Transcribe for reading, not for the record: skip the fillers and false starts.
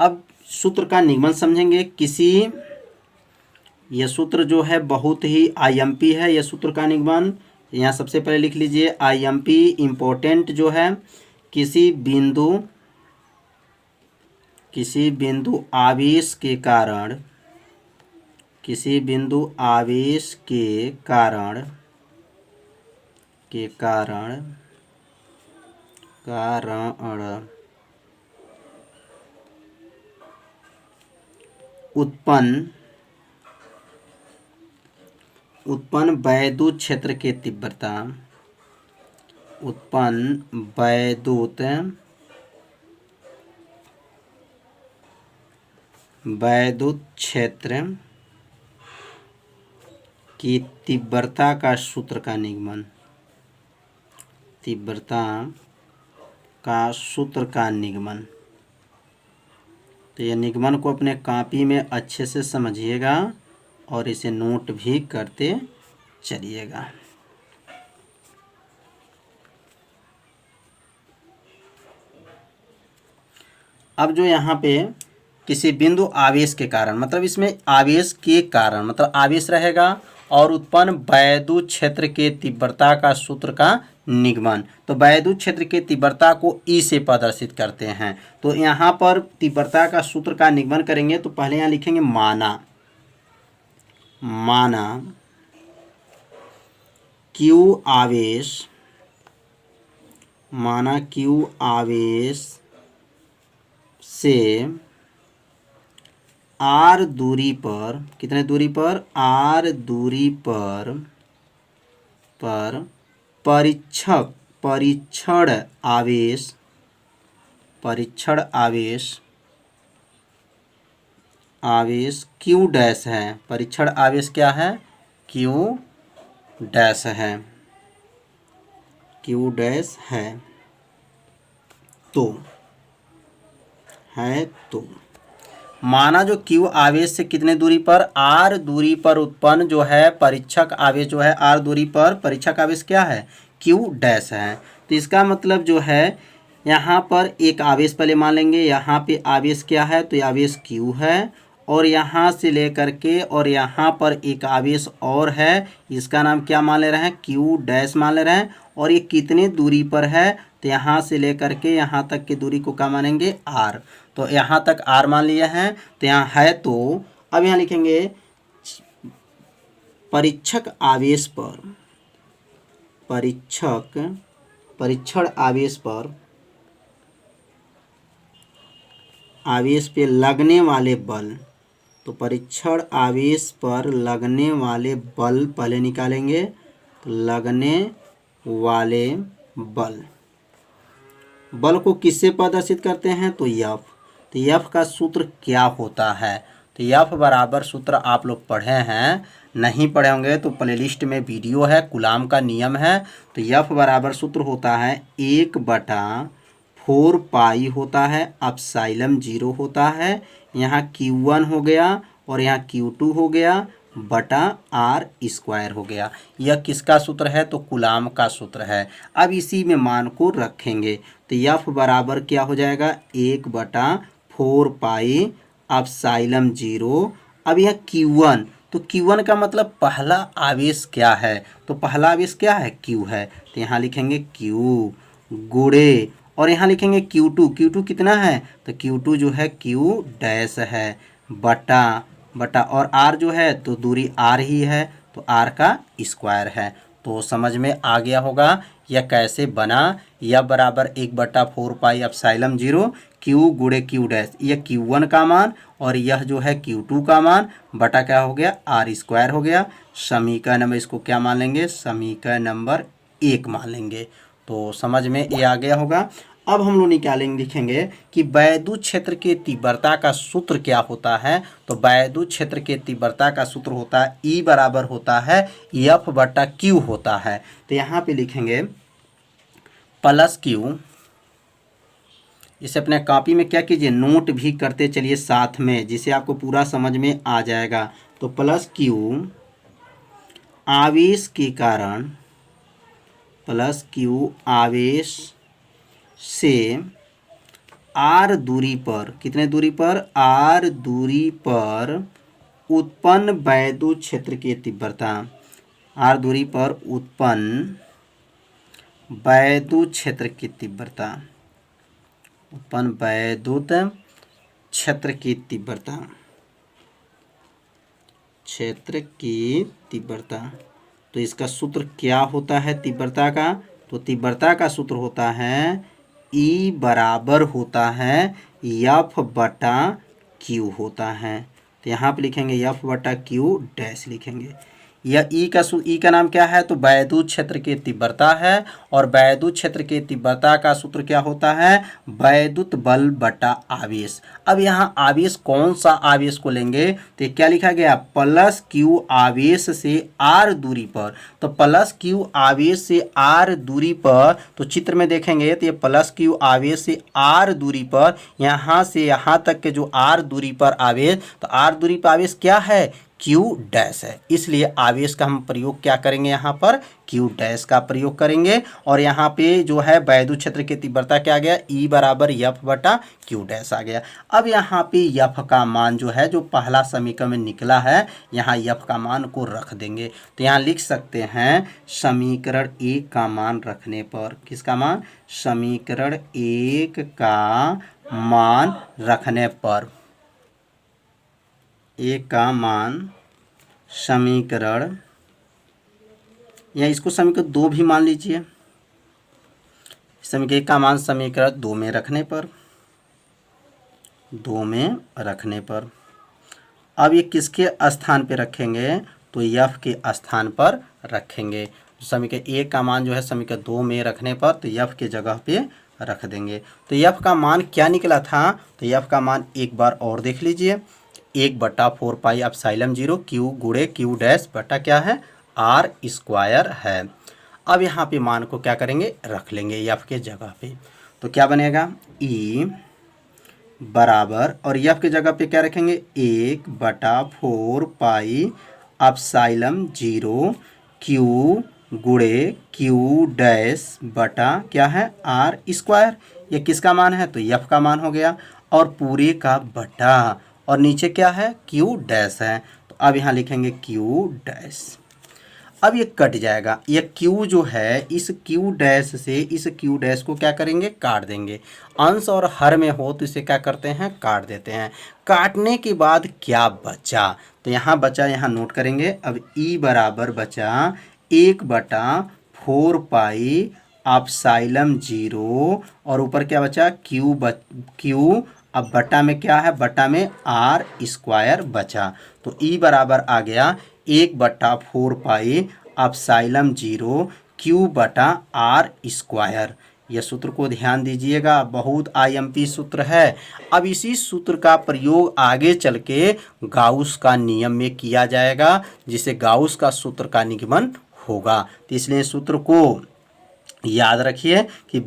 अब सूत्र का निगमन समझेंगे। यह सूत्र जो है बहुत ही आईएमपी है। यह सूत्र का निगमन यहाँ सबसे पहले लिख लीजिए। आईएमपी इम्पोर्टेंट जो है, किसी बिंदु आवेश के कारण उत्पन्न वैद्युत क्षेत्र के तीव्रता, वैद्युत क्षेत्र की तीव्रता का सूत्र का निगमन, तो ये निगमन को अपने कॉपी में अच्छे से समझिएगा और इसे नोट भी करते चलिएगा। अब जो यहाँ पे किसी बिंदु आवेश के कारण, मतलब इसमें आवेश के कारण मतलब आवेश रहेगा और उत्पन्न वैद्युत क्षेत्र के तीव्रता का सूत्र का निगमन। तो वैद्युत क्षेत्र के तीव्रता को ई से प्रदर्शित करते हैं। तो यहाँ पर तीव्रता का सूत्र का निगमन करेंगे तो पहले यहाँ लिखेंगे माना क्यू आवेश से आर दूरी पर, कितने दूरी पर, आर दूरी पर परीक्षण आवेश क्यू डैश है। परीक्षण आवेश क्या है? क्यू डैश है। तो माना जो क्यू आवेश से कितने दूरी पर, आर दूरी पर उत्पन्न जो है परीक्षक आवेश जो है, आर दूरी पर परीक्षक आवेश क्या है? क्यू डैश है। तो इसका मतलब जो है यहाँ पर एक आवेश पहले मान लेंगे, यहाँ पे आवेश क्या है? तो ये आवेश क्यू है और यहाँ से लेकर के और यहाँ पर एक आवेश और है, इसका नाम क्या मान ले रहे हैं? क्यू डैश मान ले रहे हैं। और ये कितने दूरी पर है? तो यहाँ से लेकर के यहाँ तक की दूरी को क्या मानेंगे? आर। तो यहाँ तक आर मान लिए हैं, तो यहाँ है। तो अब यहाँ लिखेंगे परीक्षण आवेश पे लगने वाले बल। तो परीक्षण आवेश पर लगने वाले बल पहले निकालेंगे। तो लगने वाले बल को किससे प्रदर्शित करते हैं? तो एफ। तो एफ का सूत्र क्या होता है? तो एफ बराबर सूत्र आप लोग पढ़े हैं, नहीं पढ़े होंगे तो प्लेलिस्ट में वीडियो है, कूलाम का नियम है। तो एफ बराबर सूत्र होता है 1/4 पाई होता है, एप्सिलॉन 0 होता है। यहाँ Q1 हो गया और यहाँ Q2 हो गया बटा आर स्क्वायर हो गया। यह किसका सूत्र है? तो कूलाम का सूत्र है। अब इसी में मान को रखेंगे तो एफ बराबर क्या हो जाएगा? 1/4 पाई एप्सिलॉन 0। अब यह Q1, तो Q1 का मतलब पहला आवेश क्या है? तो पहला आवेश क्या है? Q है। तो यहाँ लिखेंगे Q गुणे और यहाँ लिखेंगे Q2 कितना है? तो Q2 जो है Q डैश है बटा और R जो है तो दूरी R ही है तो R का स्क्वायर है। तो समझ में आ गया होगा यह कैसे बना। यह बराबर 1/4 पाई एप्सिलॉन 0 Q गुणे Q डैश, यह Q1 का मान और यह जो है Q2 का मान बटा क्या हो गया? R स्क्वायर हो गया। समीकरण नंबर इसको क्या मान लेंगे? समीकरण नंबर 1 मान लेंगे। तो समझ में ये आ गया होगा। अब हम लोग लिखेंगे कि वैद्युत क्षेत्र के तीव्रता का सूत्र क्या होता है? तो वैद्युत क्षेत्र के तीव्रता का सूत्र होता है E बराबर होता है F/Q होता है। तो यहाँ पे लिखेंगे +Q, इसे अपने कॉपी में क्या कीजिए? नोट भी करते चलिए साथ में, जिसे आपको पूरा समझ में आ जाएगा। तो +Q आवेश के कारण, +Q आवेश से आर दूरी पर, कितने दूरी पर, आर दूरी पर उत्पन्न वैद्युत क्षेत्र की तीव्रता, आर दूरी पर उत्पन्न वैद्युत क्षेत्र की तीव्रता, उत्पन्न वैद्युत क्षेत्र की तीव्रता, क्षेत्र की तीव्रता। तो इसका सूत्र क्या होता है तीव्रता का, तो तीव्रता का सूत्र होता है E बराबर होता है F बटा Q होता है। तो यहाँ पे लिखेंगे F बटा Q डैश लिखेंगे। यह ई का नाम क्या है, तो वैद्युत क्षेत्र की तीव्रता है, और वैद्युत क्षेत्र की तीव्रता का सूत्र क्या होता है, वैद्युत बल बटा आवेश। अब यहाँ आवेश कौन सा आवेश को लेंगे, तो ये क्या लिखा गया, प्लस क्यू आवेश से आर दूरी पर। तो प्लस क्यू आवेश से आर दूरी पर, तो चित्र में देखेंगे तो ये प्लस क्यू आवेश से आर दूरी पर, यहाँ से यहाँ तक के जो आर दूरी पर आवेश, तो आर दूरी पर आवेश क्या है, Q डैश है। इसलिए आवेश का हम प्रयोग क्या करेंगे, यहाँ पर Q डैश का प्रयोग करेंगे। और यहाँ पे जो है वैद्युत क्षेत्र की तीव्रता क्या आ गया, E बराबर F बटा Q डैश आ गया। अब यहाँ पे F का मान जो है, जो पहला समीकरण में निकला है, यहाँ F का मान को रख देंगे। तो यहाँ लिख सकते हैं समीकरण 1 का मान रखने पर, किसका मान, समीकरण 1 का मान रखने पर, 1 का मान समीकरण, या इसको समीकरण 2 भी मान लीजिए, समीकरण 1 का मान समीकरण 2 में रखने पर, 2 में रखने पर। अब ये किसके स्थान पे रखेंगे, तो F के स्थान पर रखेंगे। तो समीकरण 1 का मान जो है समीकरण 2 में रखने पर, तो F के जगह पे रख देंगे। तो F का मान क्या निकला था, तो F का मान एक बार और देख लीजिए, 1 बटा 4 पाई एप्सिलॉन 0 Q गुणे Q डैश बटा क्या है, R स्क्वायर है। अब यहाँ पे मान को क्या करेंगे, रख लेंगे F के जगह पे। तो क्या बनेगा, E बराबर, और F के जगह पे क्या रखेंगे, 1 बटा 4 पाई एप्सिलॉन 0 Q गुणे Q डैश बटा क्या है, R स्क्वायर। ये किसका मान है, तो F का मान हो गया, और पूरे का बटा, और नीचे क्या है, Q डैश है। तो अब यहाँ लिखेंगे Q डैश। अब ये कट जाएगा, ये Q जो है इस Q डैश से इस Q डैश को क्या करेंगे, काट देंगे। अंश और हर में हो तो इसे क्या करते हैं, काट देते हैं। काटने के बाद क्या बचा, तो यहाँ बचा, यहाँ नोट करेंगे। अब E बराबर बचा 1 बटा 4 पाई एप्सिलॉन 0, और ऊपर क्या बचा, Q। अब बटा में क्या है, बटा में R स्क्वायर बचा। तो E बराबर आ गया 1 बटा 4 पाई एप्सिलॉन 0 Q बटा R स्क्वायर। यह सूत्र को ध्यान दीजिएगा, बहुत IMP सूत्र है। अब इसी सूत्र का प्रयोग आगे चल के गाउस का नियम में किया जाएगा, जिसे गाउस का सूत्र का निगमन होगा। तो इसलिए सूत्र को याद रखिए कि